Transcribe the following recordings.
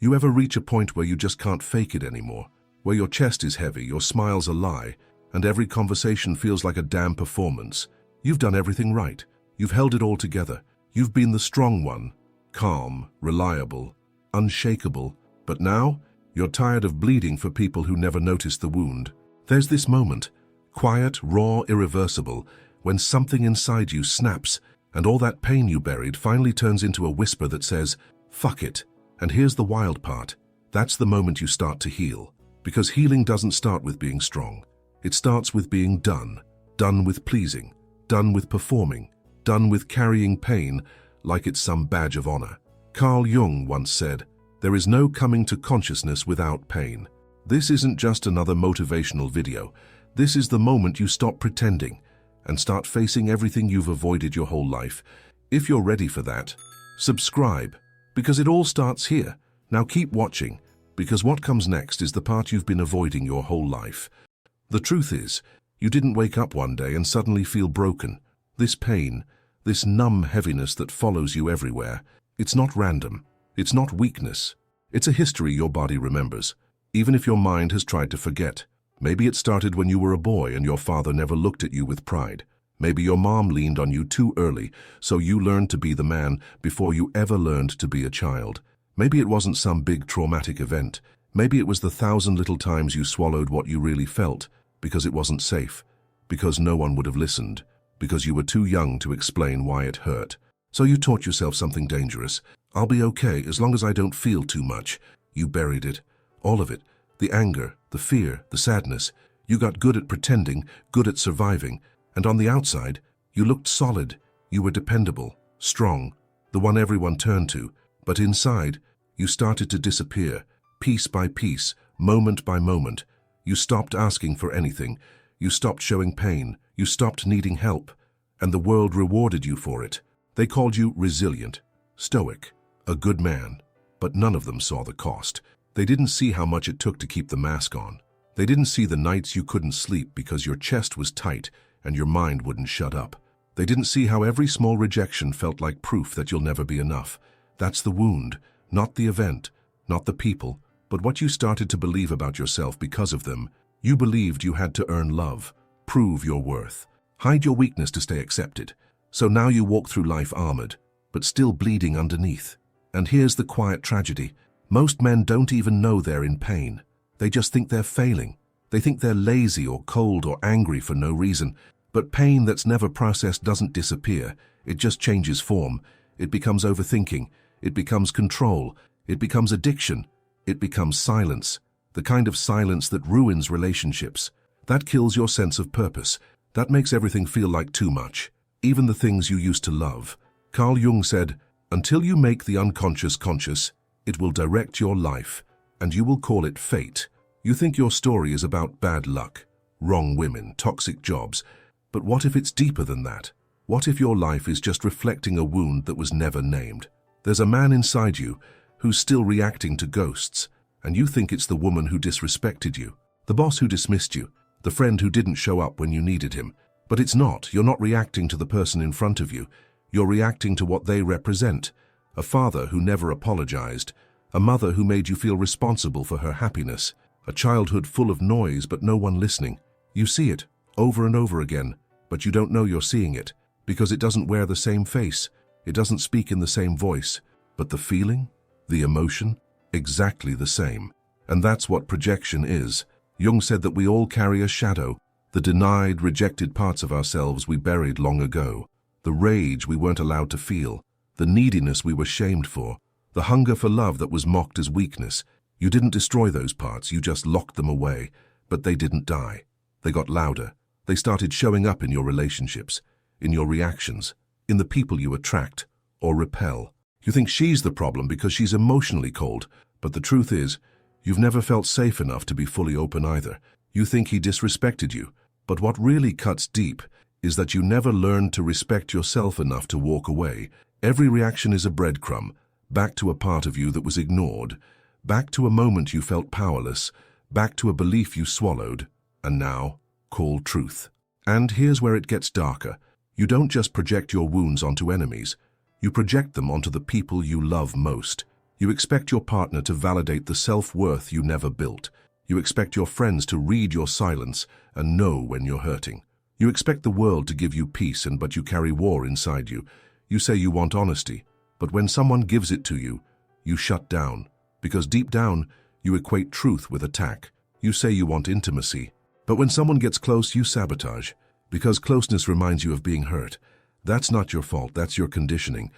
You ever reach a point where you just can't fake it anymore? Where your chest is heavy, your smile's a lie, and every conversation feels like a damn performance? You've done everything right. You've held it all together. You've been the strong one, calm, reliable, unshakable. But now, you're tired of bleeding for people who never noticed the wound. There's this moment, quiet, raw, irreversible, when something inside you snaps, and all that pain you buried finally turns into a whisper that says, "Fuck it." And here's the wild part. That's the moment you start to heal. Because healing doesn't start with being strong. It starts with being done. Done with pleasing. Done with performing. Done with carrying pain like it's some badge of honor. Carl Jung once said, "There is no coming to consciousness without pain." This isn't just another motivational video. This is the moment you stop pretending and start facing everything you've avoided your whole life. If you're ready for that, subscribe, because it all starts here. Now keep watching, because what comes next is the part you've been avoiding your whole life. The truth is, you didn't wake up one day and suddenly feel broken. This pain, this numb heaviness that follows you everywhere, it's not random. It's not weakness. It's a history your body remembers, even if your mind has tried to forget. Maybe it started when you were a boy and your father never looked at you with pride. Maybe your mom leaned on you too early, so you learned to be the man before you ever learned to be a child. Maybe it wasn't some big traumatic event. Maybe it was the 1,000 little times you swallowed what you really felt, because it wasn't safe, because no one would have listened, because you were too young to explain why it hurt. So you taught yourself something dangerous. I'll be okay as long as I don't feel too much. You buried it. All of it. The anger, the fear, the sadness. You got good at pretending, good at surviving. And on the outside, you looked solid. You were dependable, strong, the one everyone turned to. But inside, you started to disappear, piece by piece, moment by moment. You stopped asking for anything. You stopped showing pain. You stopped needing help. And the world rewarded you for it. They called you resilient, stoic, a good man. But none of them saw the cost. They didn't see how much it took to keep the mask on. They didn't see the nights you couldn't sleep because your chest was tight and your mind wouldn't shut up. They didn't see how every small rejection felt like proof that you'll never be enough. That's the wound, not the event, not the people, but what you started to believe about yourself because of them. You believed you had to earn love, prove your worth, hide your weakness to stay accepted. So now you walk through life armored, but still bleeding underneath. And here's the quiet tragedy. Most men don't even know they're in pain. They just think they're failing. They think they're lazy or cold or angry for no reason. But pain that's never processed doesn't disappear. It just changes form. It becomes overthinking. It becomes control. It becomes addiction. It becomes silence. The kind of silence that ruins relationships. That kills your sense of purpose. That makes everything feel like too much. Even the things you used to love. Carl Jung said, "Until you make the unconscious conscious, it will direct your life, and you will call it fate." You think your story is about bad luck, wrong women, toxic jobs. But what if it's deeper than that? What if your life is just reflecting a wound that was never named? There's a man inside you who's still reacting to ghosts, and you think it's the woman who disrespected you, the boss who dismissed you, the friend who didn't show up when you needed him. But it's not. You're not reacting to the person in front of you. You're reacting to what they represent. A father who never apologized, a mother who made you feel responsible for her happiness, a childhood full of noise but no one listening. You see it over and over again, but you don't know you're seeing it because it doesn't wear the same face. It doesn't speak in the same voice, but the feeling, the emotion, exactly the same. And that's what projection is. Jung said that we all carry a shadow, the denied, rejected parts of ourselves we buried long ago, the rage we weren't allowed to feel, the neediness we were shamed for, the hunger for love that was mocked as weakness. You didn't destroy those parts, you just locked them away. But they didn't die. They got louder. They started showing up in your relationships, in your reactions, in the people you attract or repel. You think she's the problem because she's emotionally cold, but the truth is, you've never felt safe enough to be fully open either. You think he disrespected you, but what really cuts deep is that you never learned to respect yourself enough to walk away. Every reaction is a breadcrumb, back to a part of you that was ignored, back to a moment you felt powerless, back to a belief you swallowed, and now call truth. And here's where it gets darker. You don't just project your wounds onto enemies. You project them onto the people you love most. You expect your partner to validate the self-worth you never built. You expect your friends to read your silence and know when you're hurting. You expect the world to give you peace, but you carry war inside you. You say you want honesty, but when someone gives it to you, you shut down. Because deep down, you equate truth with attack. You say you want intimacy, but when someone gets close, you sabotage. Because closeness reminds you of being hurt. That's not your fault, that's your conditioning.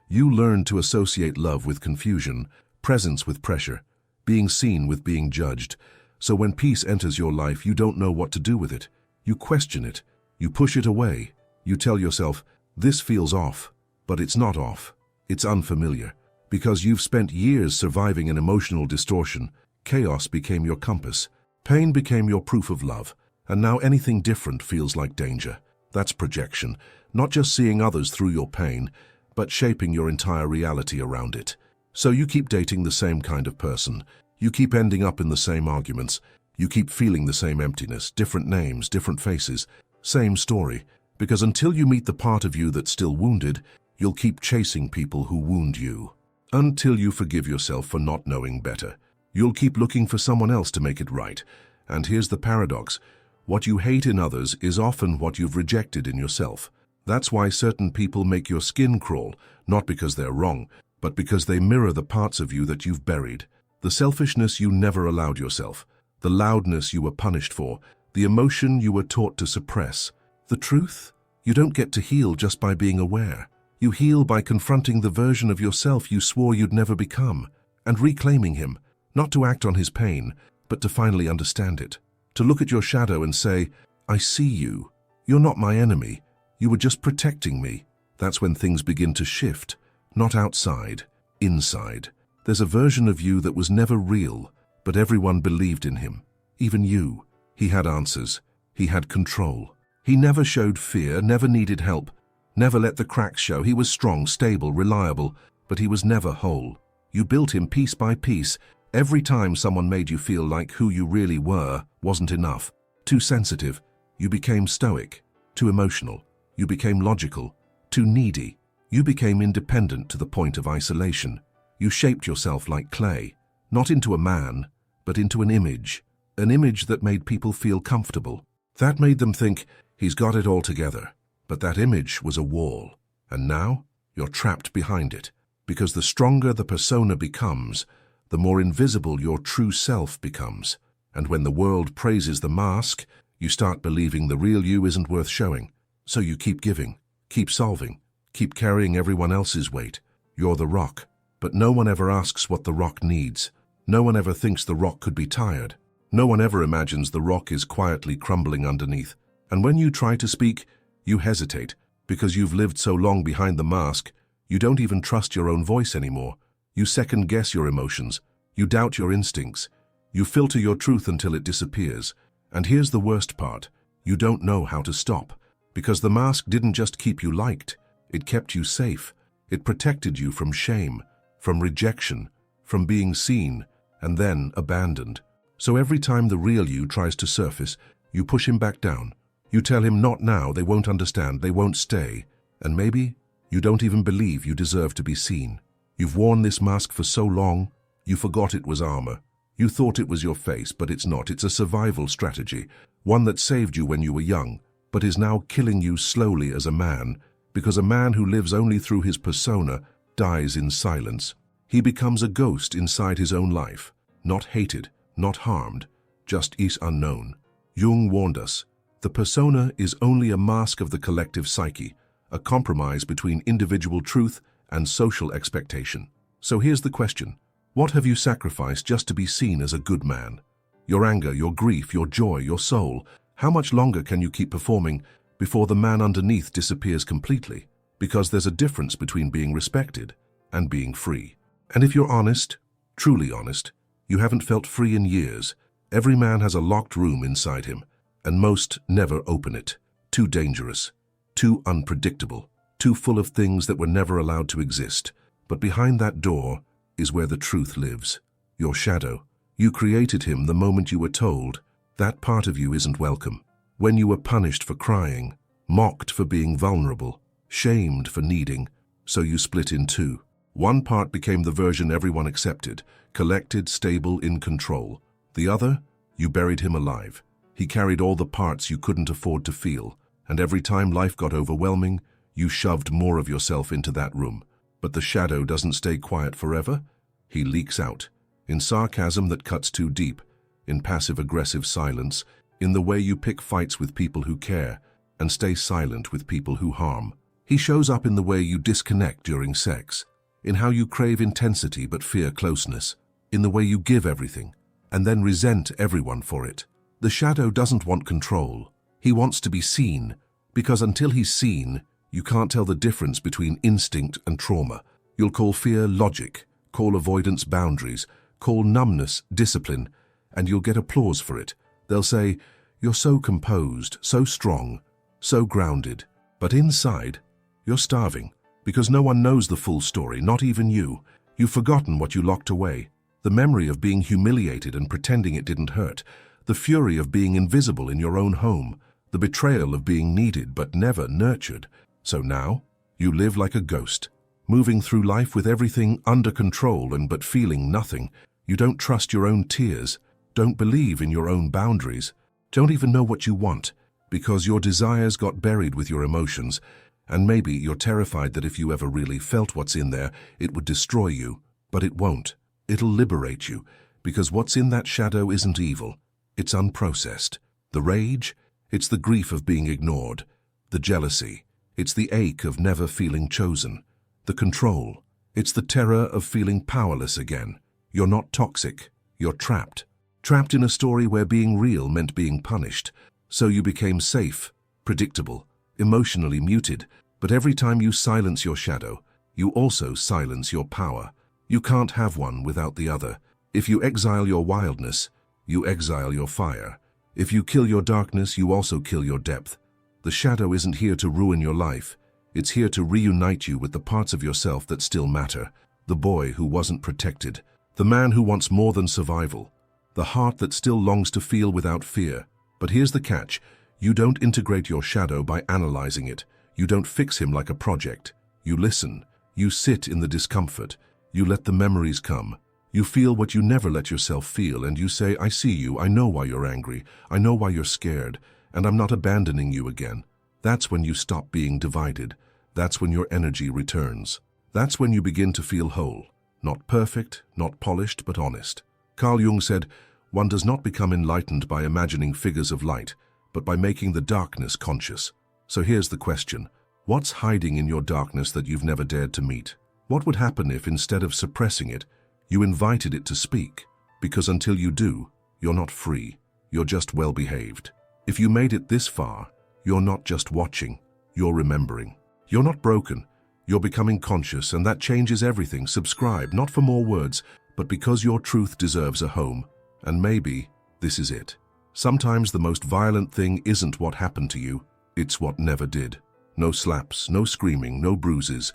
You learn to associate love with confusion, presence with pressure, being seen with being judged. So when peace enters your life, you don't know what to do with it. You question it. You push it away. You tell yourself, this feels off. But it's not off. It's unfamiliar. Because you've spent years surviving an emotional distortion, chaos became your compass. Pain became your proof of love. And now anything different feels like danger. That's projection. Not just seeing others through your pain, but shaping your entire reality around it. So you keep dating the same kind of person. You keep ending up in the same arguments. You keep feeling the same emptiness, different names, different faces, same story. Because until you meet the part of you that's still wounded, you'll keep chasing people who wound you. Until you forgive yourself for not knowing better. You'll keep looking for someone else to make it right. And here's the paradox. What you hate in others is often what you've rejected in yourself. That's why certain people make your skin crawl, not because they're wrong, but because they mirror the parts of you that you've buried. The selfishness you never allowed yourself, the loudness you were punished for, the emotion you were taught to suppress. The truth? You don't get to heal just by being aware. You heal by confronting the version of yourself you swore you'd never become, and reclaiming him, not to act on his pain, but to finally understand it. To look at your shadow and say, I see you. You're not my enemy. You were just protecting me. That's when things begin to shift. Not outside, inside. There's a version of you that was never real, but everyone believed in him. Even you. He had answers. He had control. He never showed fear, never needed help, never let the cracks show. He was strong, stable, reliable, but he was never whole. You built him piece by piece. Every time someone made you feel like who you really were wasn't enough. Too sensitive. You became stoic. Too emotional. You became logical. Too needy. You became independent to the point of isolation. You shaped yourself like clay, not into a man, but into an image that made people feel comfortable. That made them think, he's got it all together. But that image was a wall. And now, you're trapped behind it. Because the stronger the persona becomes, the more invisible your true self becomes. And when the world praises the mask, you start believing the real you isn't worth showing. So you keep giving, keep solving, keep carrying everyone else's weight. You're the rock, but no one ever asks what the rock needs. No one ever thinks the rock could be tired. No one ever imagines the rock is quietly crumbling underneath. And when you try to speak, you hesitate, because you've lived so long behind the mask, you don't even trust your own voice anymore. You second-guess your emotions. You doubt your instincts. You filter your truth until it disappears. And here's the worst part. You don't know how to stop. Because the mask didn't just keep you liked, it kept you safe. It protected you from shame, from rejection, from being seen, and then abandoned. So every time the real you tries to surface, you push him back down. You tell him not now, they won't understand, they won't stay. And maybe you don't even believe you deserve to be seen. You've worn this mask for so long, you forgot it was armor. You thought it was your face, but it's not. It's a survival strategy, one that saved you when you were young, but is now killing you slowly as a man, because a man who lives only through his persona dies in silence. He becomes a ghost inside his own life, not hated, not harmed, just is unknown. Jung warned us, the persona is only a mask of the collective psyche, a compromise between individual truth and social expectation. So here's the question. What have you sacrificed just to be seen as a good man? Your anger, your grief, your joy, your soul. How much longer can you keep performing before the man underneath disappears completely? Because there's a difference between being respected and being free. And if you're honest, truly honest, you haven't felt free in years. Every man has a locked room inside him, and most never open it. Too dangerous, too unpredictable, too full of things that were never allowed to exist. But behind that door is where the truth lives. Your shadow. You created him the moment you were told that part of you isn't welcome. When you were punished for crying, mocked for being vulnerable, shamed for needing, so you split in two. One part became the version everyone accepted, collected, stable, in control. The other, you buried him alive. He carried all the parts you couldn't afford to feel, and every time life got overwhelming, you shoved more of yourself into that room. But the shadow doesn't stay quiet forever. He leaks out, in sarcasm that cuts too deep, in passive-aggressive silence, in the way you pick fights with people who care and stay silent with people who harm. He shows up in the way you disconnect during sex, in how you crave intensity but fear closeness, in the way you give everything and then resent everyone for it. The shadow doesn't want control. He wants to be seen, because until he's seen, you can't tell the difference between instinct and trauma. You'll call fear logic, call avoidance boundaries, call numbness discipline, and you'll get applause for it. They'll say, "You're so composed, so strong, so grounded." But inside, you're starving, because no one knows the full story, not even you. You've forgotten what you locked away. The memory of being humiliated and pretending it didn't hurt. The fury of being invisible in your own home. The betrayal of being needed but never nurtured. So now, you live like a ghost, moving through life with everything under control but feeling nothing. You don't trust your own tears, don't believe in your own boundaries, don't even know what you want, because your desires got buried with your emotions, and maybe you're terrified that if you ever really felt what's in there, it would destroy you. But it won't. It'll liberate you, because what's in that shadow isn't evil. It's unprocessed. The rage, it's the grief of being ignored. The jealousy, it's the ache of never feeling chosen. The control, it's the terror of feeling powerless again. You're not toxic, you're trapped. Trapped in a story where being real meant being punished. So you became safe, predictable, emotionally muted. But every time you silence your shadow, you also silence your power. You can't have one without the other. If you exile your wildness, you exile your fire. If you kill your darkness, you also kill your depth. The shadow isn't here to ruin your life. It's here to reunite you with the parts of yourself that still matter. The boy who wasn't protected. The man who wants more than survival. The heart that still longs to feel without fear. But here's the catch. You don't integrate your shadow by analyzing it. You don't fix him like a project. You listen. You sit in the discomfort. You let the memories come. You feel what you never let yourself feel, and you say, "I see you, I know why you're angry, I know why you're scared, and I'm not abandoning you again." That's when you stop being divided. That's when your energy returns. That's when you begin to feel whole. Not perfect, not polished, but honest. Carl Jung said, "One does not become enlightened by imagining figures of light, but by making the darkness conscious." So here's the question. What's hiding in your darkness that you've never dared to meet? What would happen if, instead of suppressing it, you invited it to speak? Because until you do, you're not free. You're just well-behaved. If you made it this far, you're not just watching, you're remembering. You're not broken, you're becoming conscious, and that changes everything. Subscribe, not for more words, but because your truth deserves a home. And maybe this is it. Sometimes the most violent thing isn't what happened to you, it's what never did. No slaps, no screaming, no bruises,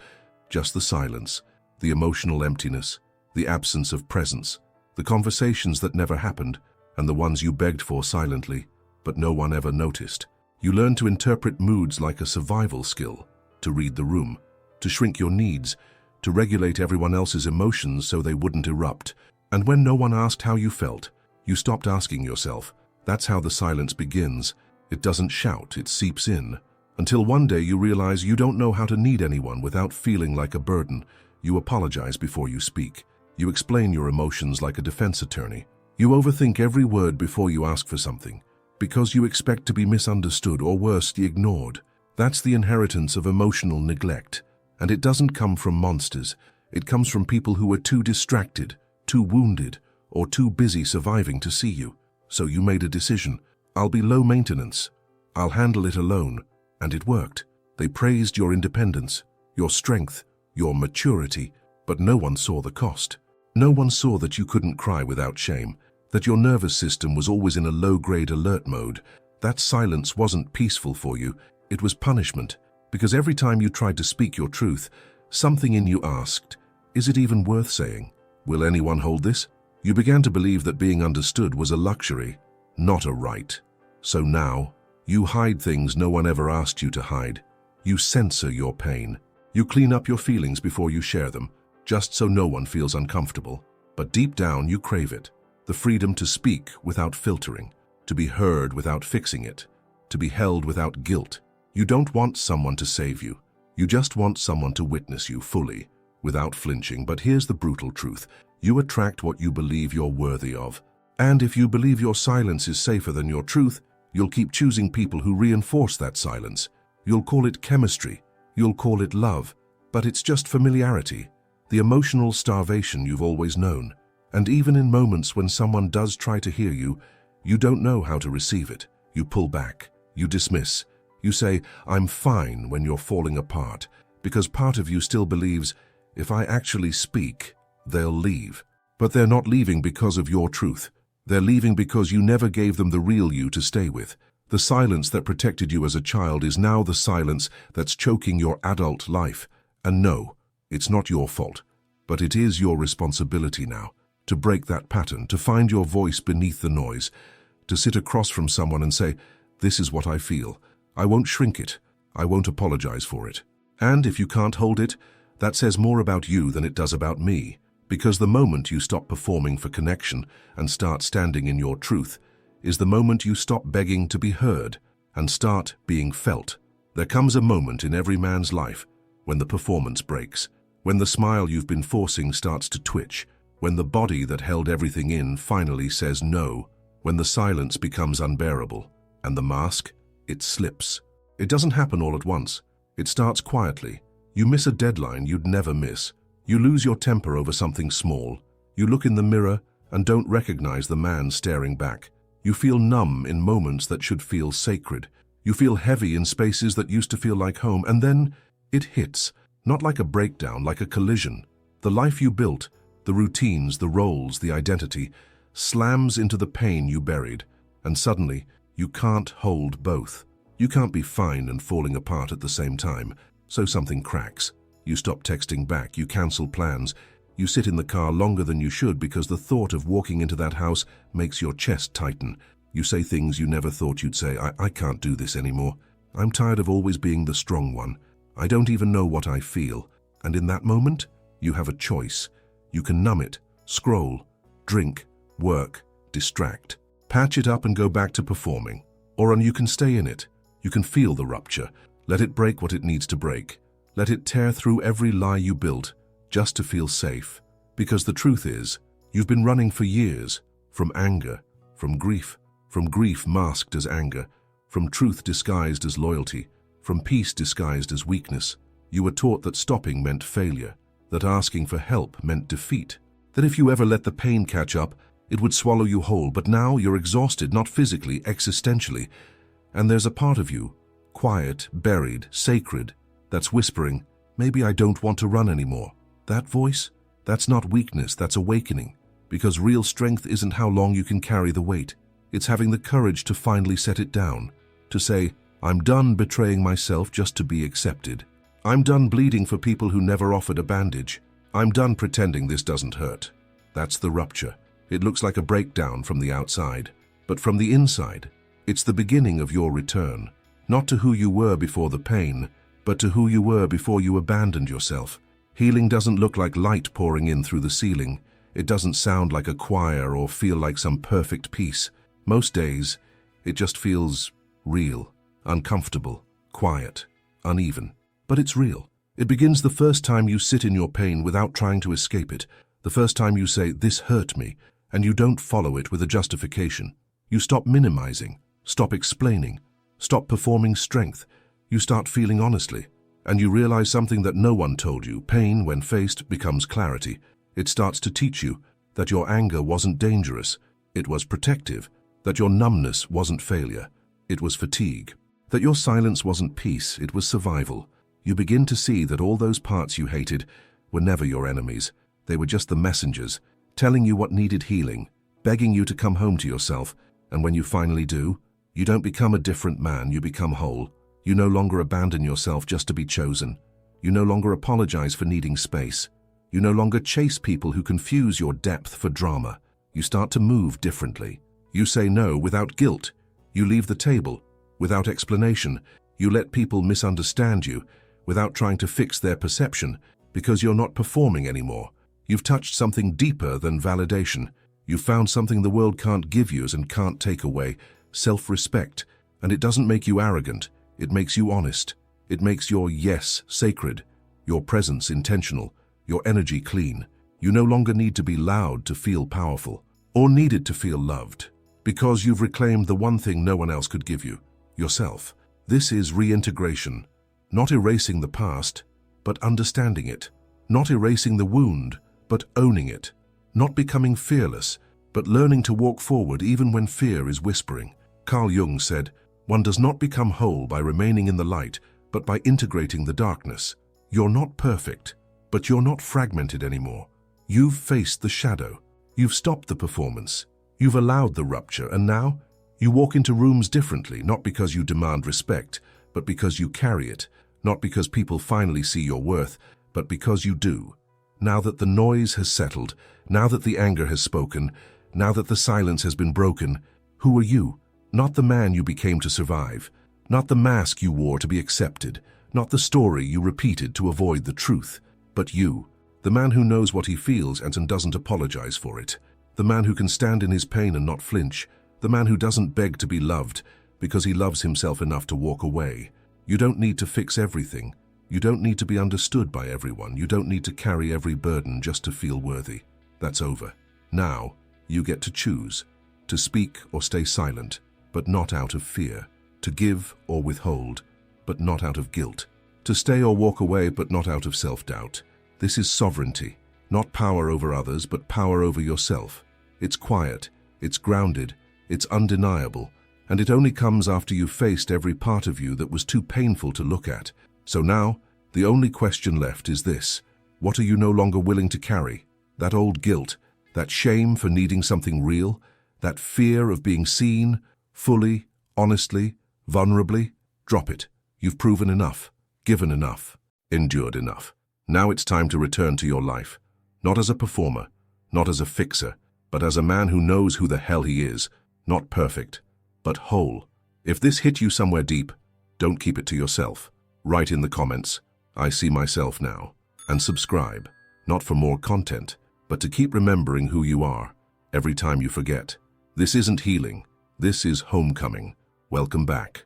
just the silence, the emotional emptiness, the absence of presence, the conversations that never happened, and the ones you begged for silently, but no one ever noticed. You learn to interpret moods like a survival skill, to read the room, to shrink your needs, to regulate everyone else's emotions so they wouldn't erupt. And when no one asked how you felt, you stopped asking yourself. That's how the silence begins. It doesn't shout, it seeps in. Until one day you realize you don't know how to need anyone without feeling like a burden. You apologize before you speak. You explain your emotions like a defense attorney. You overthink every word before you ask for something, because you expect to be misunderstood or worse, ignored. That's the inheritance of emotional neglect. And it doesn't come from monsters. It comes from people who are too distracted, too wounded, or too busy surviving to see you. So you made a decision. I'll be low maintenance. I'll handle it alone. And it worked. They praised your independence, your strength, your maturity, but no one saw the cost. No one saw that you couldn't cry without shame, that your nervous system was always in a low-grade alert mode. That silence wasn't peaceful for you, it was punishment, because every time you tried to speak your truth, something in you asked, "Is it even worth saying? Will anyone hold this?" You began to believe that being understood was a luxury, not a right. So now, you hide things no one ever asked you to hide. You censor your pain. You clean up your feelings before you share them. just so no one feels uncomfortable. But deep down, you crave it. The freedom to speak without filtering, to be heard without fixing it, to be held without guilt. You don't want someone to save you. You just want someone to witness you fully, without flinching. But here's the brutal truth. You attract what you believe you're worthy of. And if you believe your silence is safer than your truth, you'll keep choosing people who reinforce that silence. You'll call it chemistry. You'll call it love. But it's just familiarity, the emotional starvation you've always known. And even in moments when someone does try to hear you, you don't know how to receive it. You pull back. You dismiss. You say, "I'm fine," when you're falling apart, because part of you still believes, if I actually speak, they'll leave. But they're not leaving because of your truth. They're leaving because you never gave them the real you to stay with. The silence that protected you as a child is now the silence that's choking your adult life. And no, it's not your fault, but it is your responsibility now to break that pattern, to find your voice beneath the noise, to sit across from someone and say, "This is what I feel. I won't shrink it. I won't apologize for it." And if you can't hold it, that says more about you than it does about me. Because the moment you stop performing for connection and start standing in your truth is the moment you stop begging to be heard and start being felt. There comes a moment in every man's life when the performance breaks, when the smile you've been forcing starts to twitch, when the body that held everything in finally says no, when the silence becomes unbearable, and the mask, it slips. It doesn't happen all at once. It starts quietly. You miss a deadline you'd never miss. You lose your temper over something small. You look in the mirror and don't recognize the man staring back. You feel numb in moments that should feel sacred. You feel heavy in spaces that used to feel like home. And then it hits, not like a breakdown, like a collision. The life you built, the routines, the roles, the identity, slams into the pain you buried. And suddenly, you can't hold both. You can't be fine and falling apart at the same time. So something cracks. You stop texting back, you cancel plans, you sit in the car longer than you should because the thought of walking into that house makes your chest tighten. You say things you never thought you'd say. I can't do this anymore. I'm tired of always being the strong one. I don't even know what I feel. And in that moment, you have a choice. You can numb it, scroll, drink, work, distract, patch it up and go back to performing. Or you can stay in it. You can feel the rupture. Let it break what it needs to break. Let it tear through every lie you built, just to feel safe. Because the truth is, you've been running for years, from anger, from grief masked as anger, from truth disguised as loyalty, from peace disguised as weakness. You were taught that stopping meant failure, that asking for help meant defeat, that if you ever let the pain catch up, it would swallow you whole. But now you're exhausted, not physically, existentially, and there's a part of you, quiet, buried, sacred, that's whispering, maybe I don't want to run anymore. That voice? That's not weakness, that's awakening. Because real strength isn't how long you can carry the weight. It's having the courage to finally set it down. To say, I'm done betraying myself just to be accepted. I'm done bleeding for people who never offered a bandage. I'm done pretending this doesn't hurt. That's the rupture. It looks like a breakdown from the outside. But from the inside, it's the beginning of your return. Not to who you were before the pain, but to who you were before you abandoned yourself. Healing doesn't look like light pouring in through the ceiling. It doesn't sound like a choir or feel like some perfect peace. Most days, it just feels real, uncomfortable, quiet, uneven. But it's real. It begins the first time you sit in your pain without trying to escape it. The first time you say, "This hurt me," and you don't follow it with a justification. You stop minimizing, stop explaining, stop performing strength. You start feeling honestly, and you realize something that no one told you. Pain, when faced, becomes clarity. It starts to teach you that your anger wasn't dangerous, it was protective, that your numbness wasn't failure, it was fatigue, that your silence wasn't peace, it was survival. You begin to see that all those parts you hated were never your enemies. They were just the messengers, telling you what needed healing, begging you to come home to yourself. And when you finally do, you don't become a different man, you become whole. You no longer abandon yourself just to be chosen. You no longer apologize for needing space. You no longer chase people who confuse your depth for drama. You start to move differently. You say no without guilt. You leave the table without explanation. You let people misunderstand you without trying to fix their perception. Because you're not performing anymore. You've touched something deeper than validation. You've found something the world can't give you and can't take away, self-respect. And it doesn't make you arrogant. It makes you honest. It makes your yes sacred, your presence intentional, your energy clean. You no longer need to be loud to feel powerful, or needed to feel loved, because you've reclaimed the one thing no one else could give you, yourself. This is reintegration, not erasing the past, but understanding it, not erasing the wound, but owning it, not becoming fearless, but learning to walk forward even when fear is whispering. Carl Jung said, "One does not become whole by remaining in the light, but by integrating the darkness." You're not perfect, but you're not fragmented anymore. You've faced the shadow. You've stopped the performance. You've allowed the rupture, and now you walk into rooms differently, not because you demand respect, but because you carry it, not because people finally see your worth, but because you do. Now that the noise has settled, now that the anger has spoken, now that the silence has been broken, who are you? Not the man you became to survive, not the mask you wore to be accepted, not the story you repeated to avoid the truth, but you, the man who knows what he feels and doesn't apologize for it, the man who can stand in his pain and not flinch, the man who doesn't beg to be loved because he loves himself enough to walk away. You don't need to fix everything. You don't need to be understood by everyone. You don't need to carry every burden just to feel worthy. That's over. Now, you get to choose, to speak or stay silent, but not out of fear, to give or withhold, but not out of guilt, to stay or walk away, but not out of self-doubt. This is sovereignty, not power over others, but power over yourself. It's quiet, it's grounded, it's undeniable, and it only comes after you've faced every part of you that was too painful to look at. So now, the only question left is this: what are you no longer willing to carry? That old guilt, that shame for needing something real, that fear of being seen, fully, honestly, vulnerably? Drop it. You've proven enough, given enough, endured enough. Now it's time to return to your life, not as a performer, not as a fixer, but as a man who knows who the hell he is, not perfect, but whole. If this hit you somewhere deep, don't keep it to yourself. Write in the comments, "I see myself now," and subscribe, not for more content, but to keep remembering who you are every time you forget. This isn't healing. This is homecoming. Welcome back.